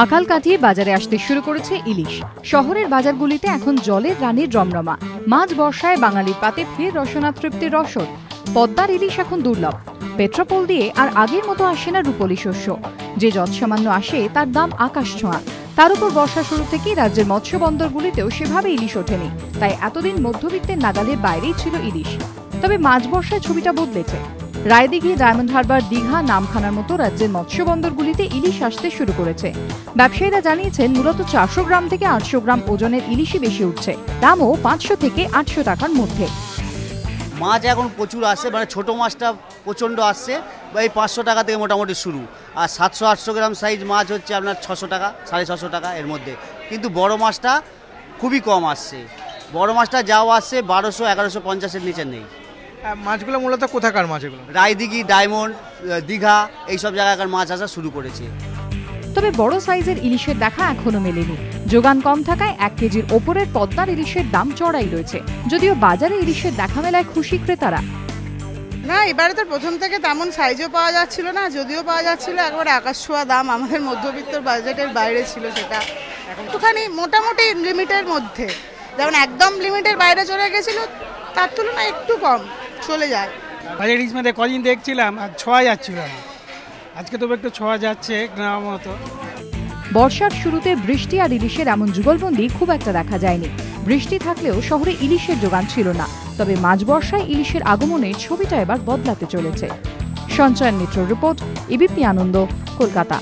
আকাল কাটিয়ে বাজারে আসতে শুরু করেছে ইলিশ। শহরের বাজারগুলিতে এখন জলের রানীর রমরমা। মাছ বর্ষায় বাঙালির পাতে ফের রসনা তৃপ্তির রসদ। পদ্মার ইলিশ এখন দুর্লভ। পেট্রোপোল দিয়ে আর আগের মতো আসে না রূপলি শস্য। যে যৎসামান্য আসে তার দাম আকাশ ছোঁয়া। তার উপর বর্ষা শুরু থেকেই রাজ্যের মৎস্য বন্দরগুলিতেও সেভাবে ইলিশ ওঠেনি, তাই এতদিন মধ্যবিত্তের নাগালের বাইরেই ছিল ইলিশ। তবে মাছ বর্ষায় ছবিটা বদলেছে। রায়দিঘি, ডায়মন্ড হারবার, দীঘা, নামখানার মতো রাজ্যের মৎস্য বন্দরগুলিতে ইলিশ আসতে শুরু করেছে। ব্যবসায়ীরা জানিয়েছেন মূলত 400 গ্রাম থেকে 800 গ্রাম ওজনের ইলিশই বেশি উঠছে। দামও 500 থেকে 800 টাকার মধ্যে। মাছ এখন প্রচুর আসছে, মানে ছোটো মাছটা প্রচণ্ড আসছে, বা এই 500 টাকা থেকে মোটামুটি শুরু। আর 700-800 গ্রাম সাইজ মাছ হচ্ছে আপনার 600 টাকা, 650 টাকা এর মধ্যে। কিন্তু বড় মাছটা খুবই কম আসছে। বড় মাছটা যাও আসছে 1200-1150-এর নিচে নেই। মাছগুলো মূলত কোথাকার মাছ? এগুলো রায়দিঘি, ডায়মন্ড, দীঘা এইসব জায়গাকার মাছ আসা শুরু করেছে। তবে বড় সাইজের ইলিশের দেখা এখনো মেলেনি। যোগান কম থাকায় 1 কেজির ওপরের পদ্মার ইলিশের দাম চড়াই রয়েছে। যদিও বাজারে ইলিশের দেখা মেলায় খুশি ক্রেতারা। না, এবারে তো প্রথম থেকে তেমন সাইজও পাওয়া যাচ্ছিল না, যদিও পাওয়া যাচ্ছিল একবারে আকাশ ছোঁয়া দাম। আমাদের মধ্যবিত্তর বাজেটের বাইরে ছিল সেটা। একটুখানি মোটামুটি লিমিটের মধ্যে, যেমন একদম লিমিটের বাইরে চলে গেছিল তার তুলনায় একটু কম চলে যায়। বাজার ইলিশ মধ্যে কদিন দেখছিলাম আর ছোঁয়া যাচ্ছিল না, আজকে তবে একটু ছোঁয়া যাচ্ছে গ্রাম মতো। বর্ষার শুরুতে বৃষ্টি আর ইলিশের এমন যুগলবন্দি খুব একটা দেখা যায়নি। বৃষ্টি থাকলেও শহরে ইলিশের যোগান ছিল না। তবে মাঝ বর্ষায় ইলিশের আগমনের ছবিটা এবার বদলাতে চলেছে। সঞ্চয়ন মিত্র রিপোর্ট, এবিপি আনন্দ, কলকাতা।